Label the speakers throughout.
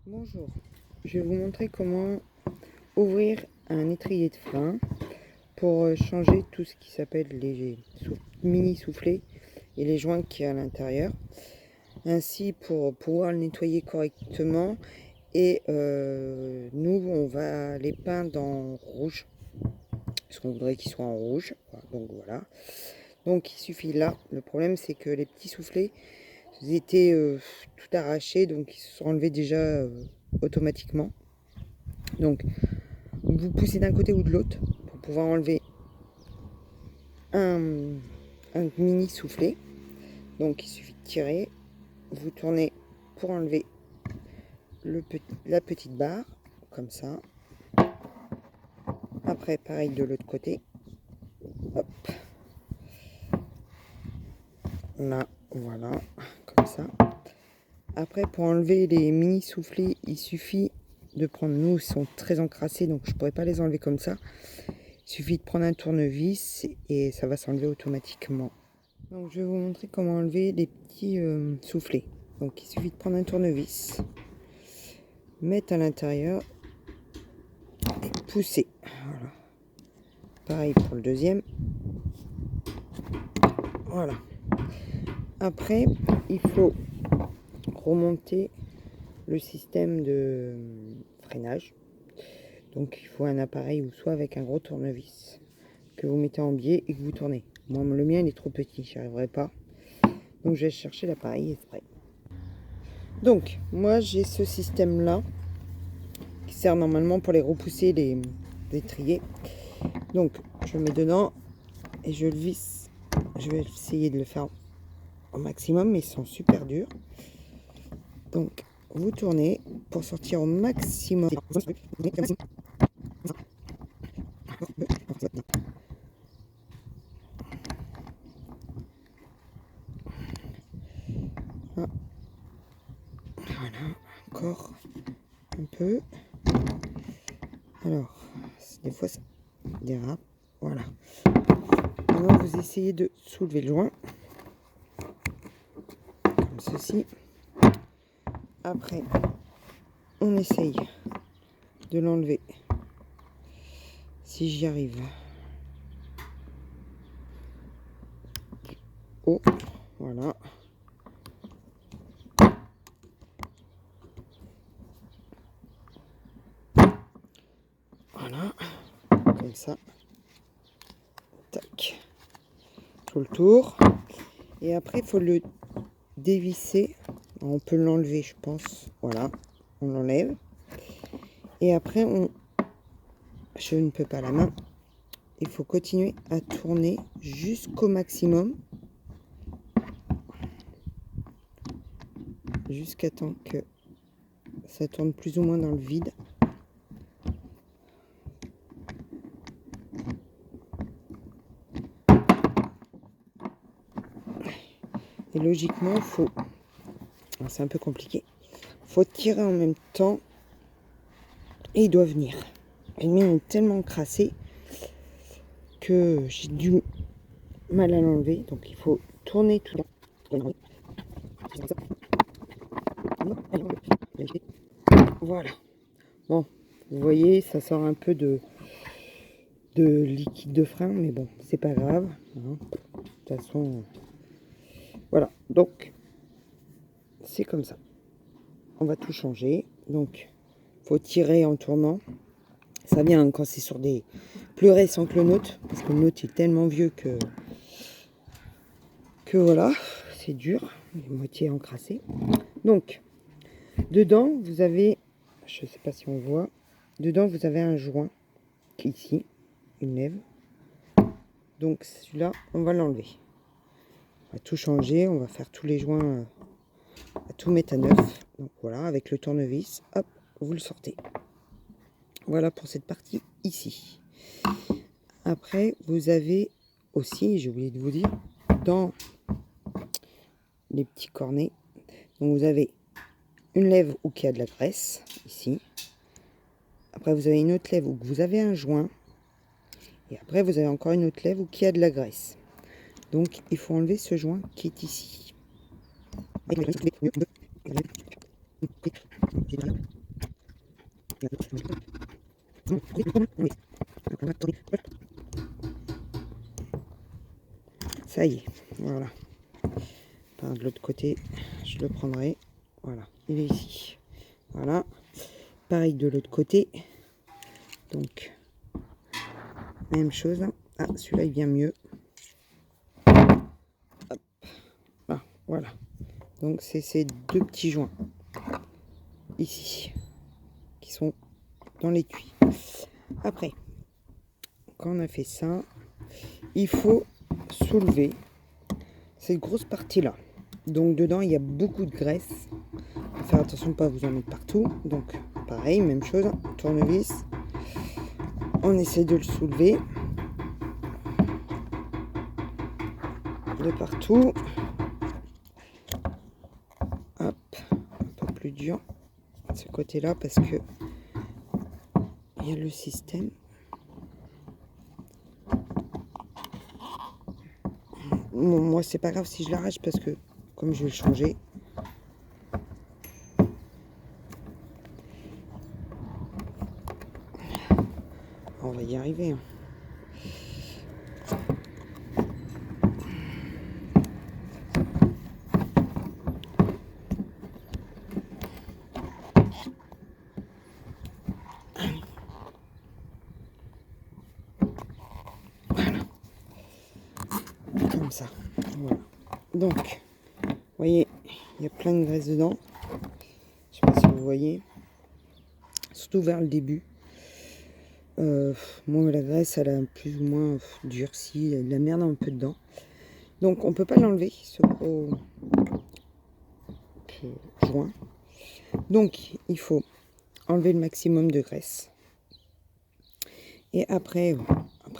Speaker 1: Bonjour, je vais vous montrer comment ouvrir un étrier de frein pour changer tout ce qui s'appelle les mini soufflets et les joints qu'il y a à l'intérieur, ainsi pour pouvoir le nettoyer correctement. Et nous on va les peindre en rouge parce qu'on voudrait qu'ils soient en rouge. Donc voilà, donc il suffit là. Le problème c'est que les petits soufflets, ils étaient tout arrachés, donc ils se sont enlevés déjà automatiquement. Donc vous poussez d'un côté ou de l'autre pour pouvoir enlever un mini soufflet. Donc il suffit de tirer, vous tournez pour enlever la petite barre comme ça. Après pareil de l'autre côté, hop là, voilà, comme ça. Après pour enlever les mini soufflets, il suffit de prendre, nous ils sont très encrassés donc je pourrais pas les enlever comme ça. Il suffit de prendre un tournevis et ça va s'enlever automatiquement. Donc je vais vous montrer comment enlever les petits soufflets. Donc il suffit de prendre un tournevis, mettre à l'intérieur et pousser. Voilà. Pareil pour le deuxième. Voilà. Après, il faut remonter le système de freinage. Donc il faut un appareil ou soit avec un gros tournevis que vous mettez en biais et que vous tournez. Moi le mien il est trop petit, j'y arriverai pas. Donc je vais chercher l'appareil exprès. Donc moi j'ai ce système là qui sert normalement pour les repousser les étriers. Donc je le mets dedans et je le visse. Je vais essayer de le faire au maximum, mais ils sont super durs. Donc vous tournez pour sortir au maximum. Ah. Voilà, encore un peu. Alors, des fois ça dérape. Voilà. Alors vous essayez de soulever le joint comme ceci. Après, on essaye de l'enlever si j'y arrive. Oh, voilà. Voilà, comme ça. Tac. Tout le tour. Et après, il faut le dévisser. On peut l'enlever, je pense. Voilà, on l'enlève. Et après, je ne peux pas la main. Il faut continuer à tourner jusqu'au maximum. Jusqu'à temps que ça tourne plus ou moins dans le vide. Et logiquement, il faut... C'est un peu compliqué. Il faut tirer en même temps. Et il doit venir. Le mien est tellement crassé que j'ai du mal à l'enlever. Donc il faut tourner tout le temps. Voilà. Bon, vous voyez, ça sort un peu de liquide de frein, mais bon, c'est pas grave. Hein. De toute façon, voilà. Donc, c'est comme ça. On va tout changer. Donc, faut tirer en tournant. Ça vient quand c'est sur des plus récents que le nôtre, parce que le nôtre est tellement vieux que voilà, c'est dur, moitié encrassé. Donc, dedans, vous avez, je ne sais pas si on voit, dedans, vous avez un joint qui est ici, une lèvre. Donc, celui-là, on va l'enlever. On va tout changer, on va faire tous les joints, on va tout mettre à neuf. Donc, voilà, avec le tournevis, hop, vous le sortez. Voilà pour cette partie ici. Après, vous avez aussi, j'ai oublié de vous dire, dans les petits cornets, donc vous avez une lèvre où il y a de la graisse, ici. Après, vous avez une autre lèvre où vous avez un joint. Et après, vous avez encore une autre lèvre où il y a de la graisse. Donc, il faut enlever ce joint qui est ici. Ça y est, voilà. Par de l'autre côté, je le prendrai. Voilà, il est ici. Voilà. Pareil de l'autre côté. Donc, même chose. Ah, celui-là, il vient mieux. Hop. Ah, voilà. Donc, c'est ces deux petits joints. Ici. Qui sont dans l'étui. Après, quand on a fait ça, il faut soulever cette grosse partie-là. Donc, dedans, il y a beaucoup de graisse. Faire attention de ne pas vous en mettre partout. Donc, pareil, même chose. Tournevis. On essaie de le soulever. De partout. Hop, un peu plus dur ce côté-là parce que il y a le système. Bon, moi, c'est pas grave si je l'arrache parce que comme je vais le changer, on va y arriver. Voilà, comme ça. Voilà. Donc, vous voyez, il y a plein de graisse dedans. Je sais pas si vous voyez, surtout vers le début. Moi, la graisse, elle a plus ou moins durci, il y a de la merde un peu dedans. Donc, on peut pas l'enlever ce gros joint. Donc, il faut enlever le maximum de graisse. Et après,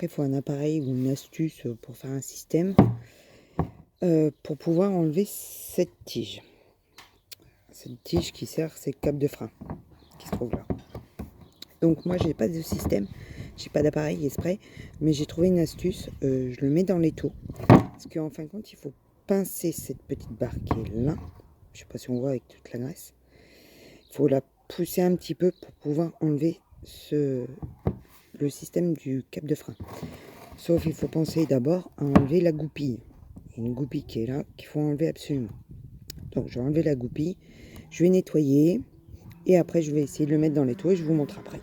Speaker 1: il faut un appareil ou une astuce pour faire un système pour pouvoir enlever cette tige. Cette tige qui sert, c'est le câble de frein qui se trouve là. Donc moi, j'ai pas de système, j'ai pas d'appareil exprès, mais j'ai trouvé une astuce. Je le mets dans l'étau parce qu'en fin de compte, il faut pincer cette petite barre qui est là. Je sais pas si on voit avec toute la graisse. Il faut la pousser un petit peu pour pouvoir enlever le système du câble de frein. Sauf il faut penser d'abord à enlever la goupille. Il y a une goupille qui est là qu'il faut enlever absolument. Donc je vais enlever la goupille, je vais nettoyer et après je vais essayer de le mettre dans l'étau et je vous montre après.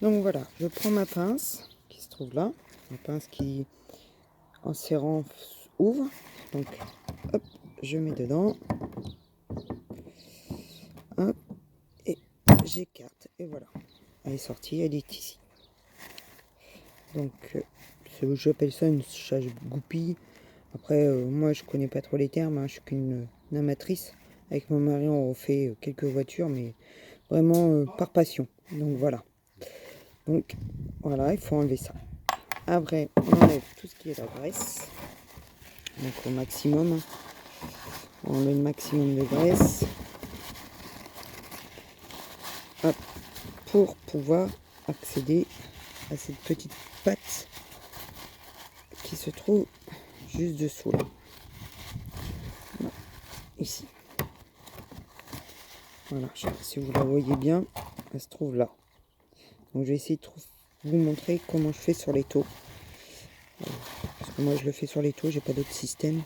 Speaker 1: Donc voilà, je prends ma pince qui se trouve là, ma pince qui en serrant ouvre. Donc hop, je mets dedans. Hop, et j'écarte et voilà. Elle est sortie, elle est ici. Donc j'appelle ça une charge goupille. Après moi je connais pas trop les termes, hein. Je suis qu'une amatrice. Avec mon mari on refait quelques voitures mais vraiment par passion. Donc voilà. Donc voilà, il faut enlever ça. Après on enlève tout ce qui est la graisse. Donc au maximum. On enlève le maximum de graisse. Hop, pour pouvoir accéder à cette petite patte qui se trouve juste dessous là. Voilà, ici. Voilà, je sais pas si vous la voyez bien, elle se trouve là. Donc je vais essayer de vous montrer comment je fais sur les taux. Parce que moi je le fais sur les taux, j'ai pas d'autre système.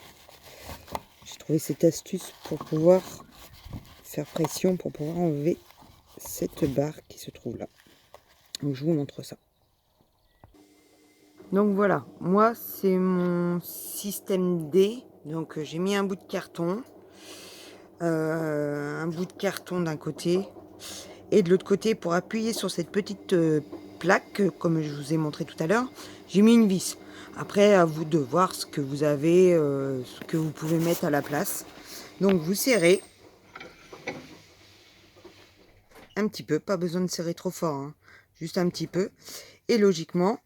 Speaker 1: J'ai trouvé cette astuce pour pouvoir faire pression, pour pouvoir enlever cette barre qui se trouve là. Donc je vous montre ça. Donc voilà, moi c'est mon système D. Donc j'ai mis un bout de carton. Un bout de carton d'un côté. Et de l'autre côté, pour appuyer sur cette petite plaque, comme je vous ai montré tout à l'heure, j'ai mis une vis. Après, à vous de voir ce que vous avez, ce que vous pouvez mettre à la place. Donc vous serrez un petit peu, pas besoin de serrer trop fort, hein, juste un petit peu. Et logiquement,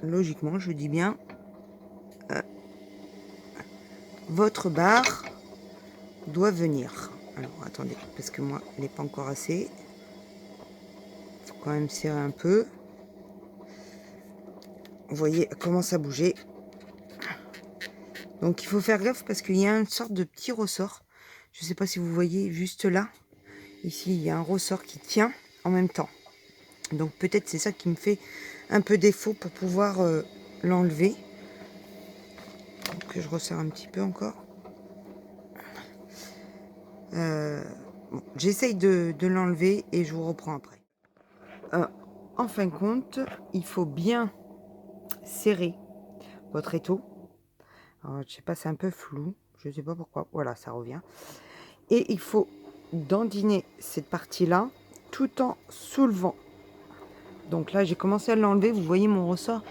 Speaker 1: je dis bien, votre barre doit venir. Alors attendez, parce que moi, elle n'est pas encore assez. Il faut quand même serrer un peu. Vous voyez, elle commence à bouger. Donc il faut faire gaffe parce qu'il y a une sorte de petit ressort. Je ne sais pas si vous voyez juste là. Ici, il y a un ressort qui tient en même temps. Donc peut-être c'est ça qui me fait un peu défaut pour pouvoir l'enlever. Donc je resserre un petit peu encore. Bon, j'essaye de l'enlever et je vous reprends après. En fin de compte, il faut bien serrer votre étau. Alors, je sais pas, c'est un peu flou. Je sais pas pourquoi. Voilà, ça revient. Et il faut dandiner cette partie-là tout en soulevant. Donc là, j'ai commencé à l'enlever. Vous voyez mon ressort,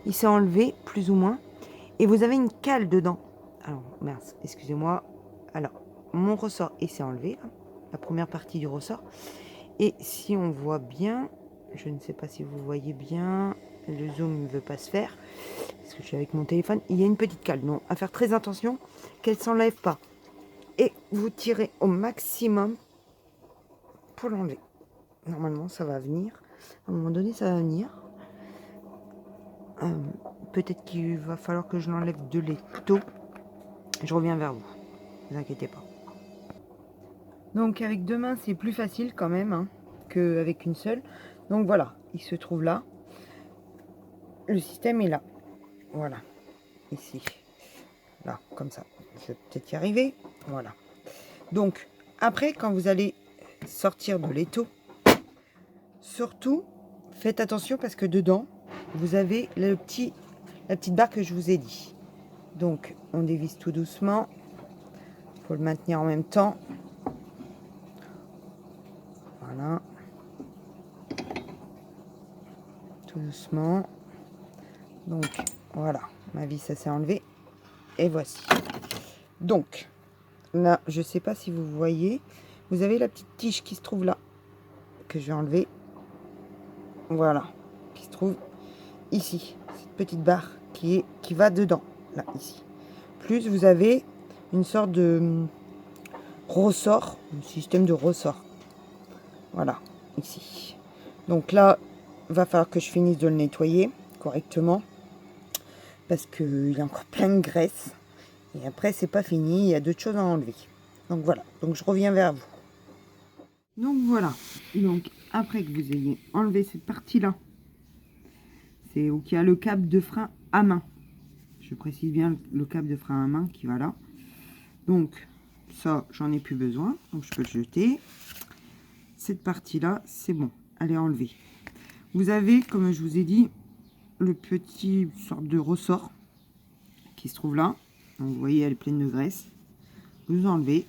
Speaker 1: il s'est enlevé plus ou moins. Et vous avez une cale dedans. Alors, mince, excusez-moi. Alors, mon ressort, il s'est enlevé. Hein, la première partie du ressort. Et si on voit bien, je ne sais pas si vous voyez bien, le zoom ne veut pas se faire, parce que je suis avec mon téléphone, il y a une petite cale. Donc, à faire très attention qu'elle ne s'enlève pas. Et vous tirez au maximum pour l'enlever. Normalement, ça va venir. À un moment donné, ça va venir. Peut-être qu'il va falloir que je l'enlève de l'étau. Je reviens vers vous. Ne vous inquiétez pas. Donc, avec deux mains, c'est plus facile quand même hein, qu'avec une seule. Donc, voilà. Il se trouve là. Le système est là. Voilà. Ici. Là, comme ça. Je vais peut-être y arriver. Voilà. Donc, après, quand vous allez sortir de l'étau, surtout, faites attention parce que dedans, vous avez la petite barre que je vous ai dit. Donc, on dévisse tout doucement. Il faut le maintenir en même temps. Voilà. Tout doucement. Donc, voilà. Ma vis, ça s'est enlevé. Et voici. Donc, là, je ne sais pas si vous voyez. Vous avez la petite tige qui se trouve là. Que je vais enlever. Voilà. Qui se trouve ici. Cette petite barre qui va dedans. Là, ici. Plus, vous avez une sorte de ressort. Un système de ressort. Voilà. Ici. Donc là, il va falloir que je finisse de le nettoyer correctement. Parce qu'il y a encore plein de graisse. Et après, c'est pas fini. Il y a d'autres choses à enlever. Donc voilà. Donc je reviens vers vous. Donc voilà. Donc après que vous ayez enlevé cette partie-là, c'est où il y a le câble de frein à main. Je précise bien le câble de frein à main qui va là. Donc ça, j'en ai plus besoin. Donc je peux le jeter. Cette partie-là, c'est bon. Elle est enlevée. Vous avez, comme je vous ai dit, le petit sorte de ressort qui se trouve là. Donc, vous voyez, elle est pleine de graisse. Vous enlevez.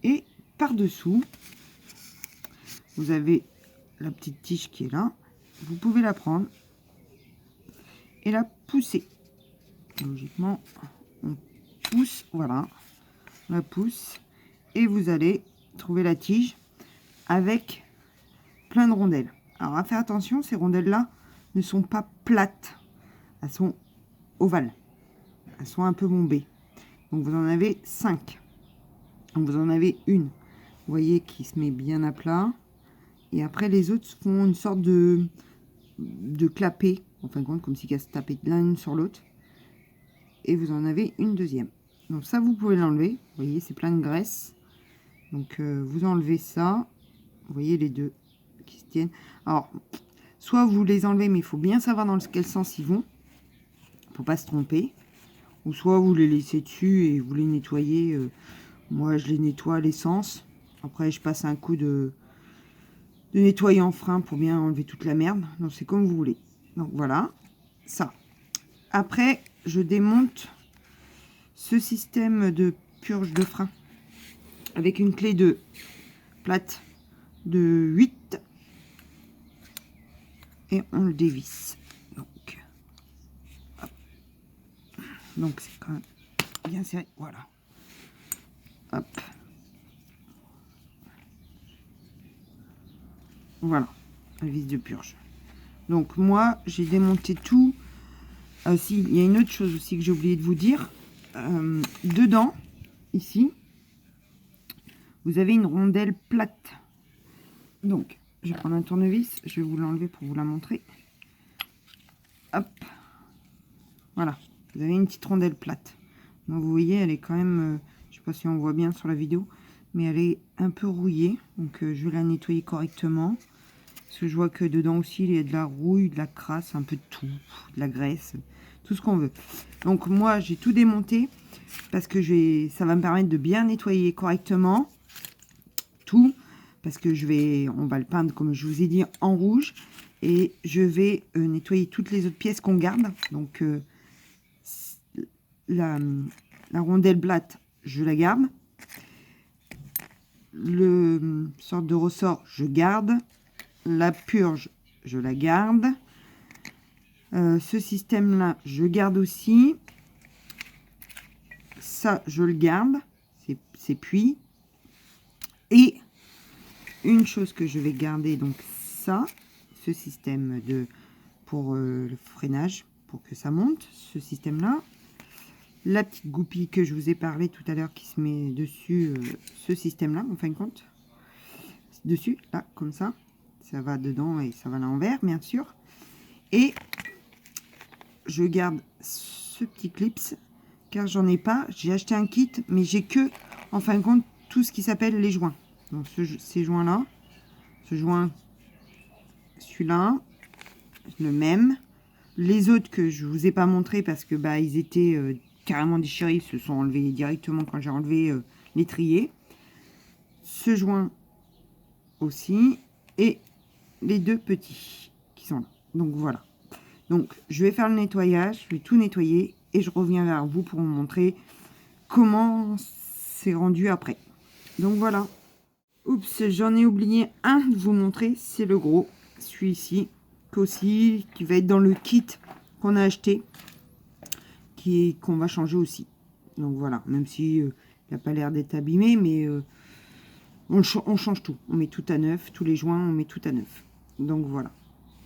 Speaker 1: Et par-dessous, vous avez la petite tige qui est là. Vous pouvez la prendre et la pousser. Logiquement, on pousse, voilà. On la pousse. Et vous allez trouver la tige avec plein de rondelles. Alors, à faire attention, ces rondelles-là ne sont pas plates. Elles sont ovales. Elles sont un peu bombées. Donc, vous en avez 5. Donc, vous en avez une, vous voyez, qui se met bien à plat. Et après, les autres font une sorte de clapet, en fin de compte, comme si elles se tapaient l'une sur l'autre. Et vous en avez une deuxième. Donc, ça, vous pouvez l'enlever. Vous voyez, c'est plein de graisse. Donc, vous enlevez ça. Vous voyez les deux qui se tiennent. Alors, soit vous les enlevez, mais il faut bien savoir dans quel sens ils vont. Faut pas se tromper. Ou soit vous les laissez dessus et vous les nettoyez. Moi, je les nettoie à l'essence. Après, je passe un coup de nettoyant frein pour bien enlever toute la merde. Donc, c'est comme vous voulez. Donc, voilà. Ça. Après, je démonte ce système de purge de frein avec une clé de plate de 8. Et on le dévisse. Donc, c'est quand même bien serré. Voilà. Hop. Voilà. La vis de purge. Donc, moi, j'ai démonté tout. Si, il y a une autre chose aussi que j'ai oublié de vous dire. Dedans, ici, vous avez une rondelle plate. Donc, je vais prendre un tournevis. Je vais vous l'enlever pour vous la montrer. Hop. Voilà. Vous avez une petite rondelle plate. Donc, vous voyez, elle est quand même... je ne sais pas si on voit bien sur la vidéo. mais elle est un peu rouillée. Donc je vais la nettoyer correctement. Parce que je vois que dedans aussi, il y a de la rouille, de la crasse, un peu de tout, de la graisse, tout ce qu'on veut. Donc moi, j'ai tout démonté parce que ça va me permettre de bien nettoyer correctement tout. Parce que on va le peindre, comme je vous ai dit, en rouge. Et je vais nettoyer toutes les autres pièces qu'on garde. Donc la rondelle plate, je la garde. Le sorte de ressort, je garde. La purge, je la garde. Ce système-là, je garde aussi. Ça, je le garde. C'est puits. Et une chose que je vais garder, donc ça, ce système pour le freinage, pour que ça monte, ce système-là. La petite goupille que je vous ai parlé tout à l'heure qui se met dessus, ce système-là, en fin de compte. Dessus, là, comme ça. Ça va dedans et ça va à l'envers, bien sûr. Et je garde ce petit clips, car j'en ai pas. J'ai acheté un kit, mais j'ai que, en fin de compte, tout ce qui s'appelle les joints. Donc ces joints-là, ce joint, celui-là, le même. Les autres que je vous ai pas montré parce que bah ils étaient carrément déchirés, ils se sont enlevés directement quand j'ai enlevé l'étrier. Ce joint aussi et les deux petits qui sont là. Donc voilà. Donc je vais faire le nettoyage, je vais tout nettoyer et je reviens vers vous pour vous montrer comment c'est rendu après. Donc voilà. Oups, j'en ai oublié un de vous montrer, c'est le gros, celui-ci, aussi, qui va être dans le kit qu'on a acheté, qu'on va changer aussi. Donc voilà, même si il n'a pas l'air d'être abîmé, mais on change tout. On met tout à neuf, tous les joints, on met tout à neuf. Donc voilà.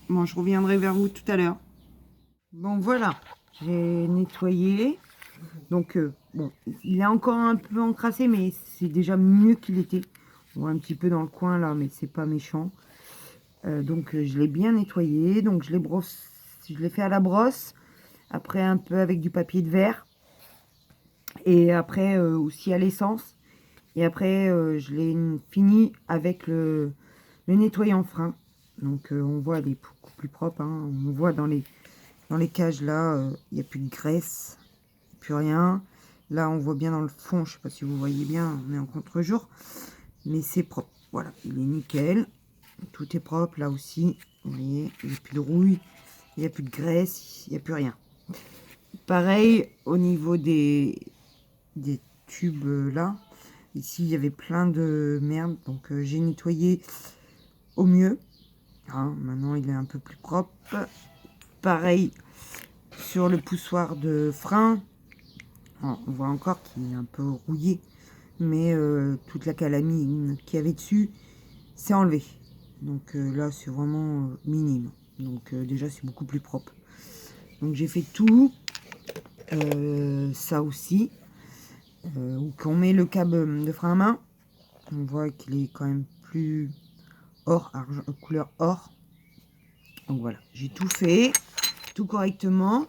Speaker 1: Bon, je reviendrai vers vous tout à l'heure. Bon voilà, j'ai nettoyé. Donc bon, il est encore un peu encrassé, mais c'est déjà mieux qu'il était. On voit un petit peu dans le coin là, mais c'est pas méchant. Donc je l'ai bien nettoyé. Donc je l'ai fait à la brosse. Après un peu avec du papier de verre. Et après aussi à l'essence. Et après je l'ai fini avec le nettoyant frein. Donc on voit, elle est beaucoup plus propre. Hein. On voit dans les cages là, il n'y a plus de graisse. Plus rien. Là on voit bien dans le fond. Je sais pas si vous voyez bien. On est en contre-jour. Mais c'est propre. Voilà, il est nickel. Tout est propre là aussi. Vous voyez, il n'y a plus de rouille, il n'y a plus de graisse, il n'y a plus rien. Pareil au niveau des tubes là. Ici, il y avait plein de merde. Donc, j'ai nettoyé au mieux. Hein, maintenant, il est un peu plus propre. Pareil sur le poussoir de frein. On voit encore qu'il est un peu rouillé. Mais toute la calamine qu'il y avait dessus, c'est enlevé. Donc là, c'est vraiment minime. Donc déjà, c'est beaucoup plus propre. Donc j'ai fait tout. Ça aussi. Où qu'on met le câble de frein à main. On voit qu'il est quand même plus or, argent, couleur or. Donc voilà, j'ai tout fait. Tout correctement.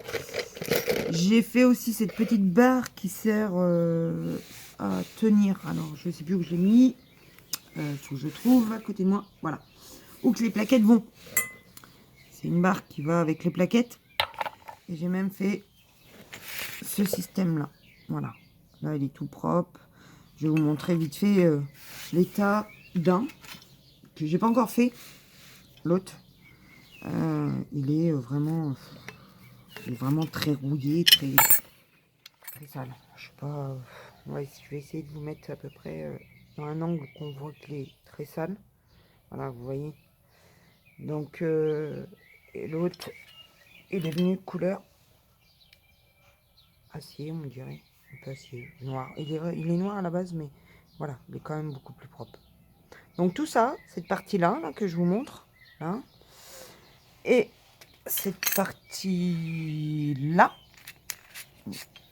Speaker 1: J'ai fait aussi cette petite barre qui sert à tenir. Alors, je sais plus où je l'ai mis. Faut que je trouve à côté de moi. Voilà. Où que les plaquettes vont. C'est une barre qui va avec les plaquettes. Et j'ai même fait ce système-là. Voilà. Là, il est tout propre. Je vais vous montrer vite fait l'état d'un que j'ai pas encore fait. L'autre. Il est vraiment très rouillé, très sale. Je sais pas. Ouais, je vais essayer de vous mettre à peu près dans un angle qu'on voit qu'il est très sale. Voilà, vous voyez. Donc, et l'autre, il est venu couleur acier, on dirait. Un peu acier, noir. Il est noir à la base, mais voilà, il est quand même beaucoup plus propre. Donc tout ça, cette partie-là, là, que je vous montre, là, et cette partie-là,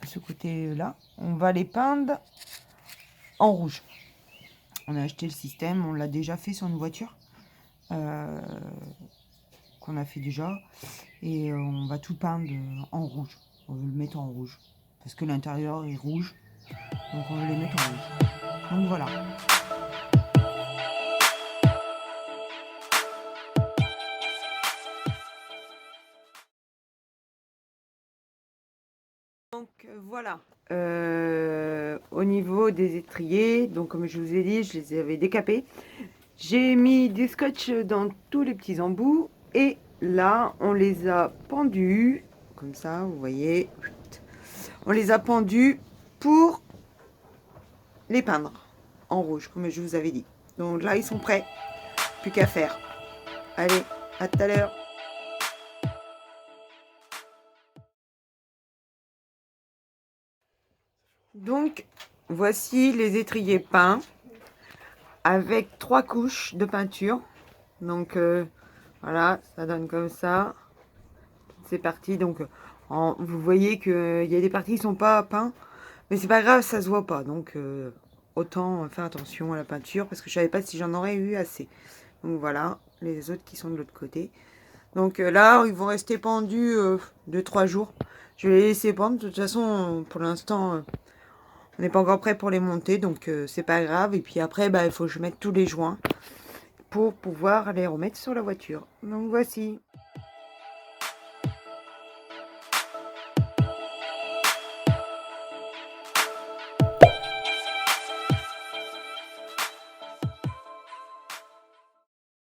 Speaker 1: ce côté-là, on va les peindre en rouge. On a acheté le système, on l'a déjà fait sur une voiture. Qu'on a fait déjà. Et on va tout peindre en rouge. On veut le mettre en rouge. Parce que l'intérieur est rouge. Donc on veut les mettre en rouge. Donc voilà. Donc voilà, au niveau des étriers, donc comme je vous ai dit, je les avais décapés. J'ai mis du scotch dans tous les petits embouts et là on les a pendus, comme ça vous voyez, on les a pendus pour les peindre en rouge comme je vous avais dit. Donc là ils sont prêts, plus qu'à faire. Allez, à tout à l'heure. Donc voici les étriers peints avec 3 couches de peinture. Donc voilà, ça donne comme ça. C'est parti. Donc vous voyez qu'il y a des parties qui sont pas peintes, mais c'est pas grave, ça se voit pas. Donc autant faire attention à la peinture parce que je savais pas si j'en aurais eu assez. Donc voilà, les autres qui sont de l'autre côté. Donc là, ils vont rester pendus 2-3 jours. Je vais les laisser pendre. De toute façon, pour l'instant, on n'est pas encore prêt pour les monter, donc c'est pas grave. Et puis après, bah, il faut que je mette tous les joints pour pouvoir les remettre sur la voiture. Donc voici.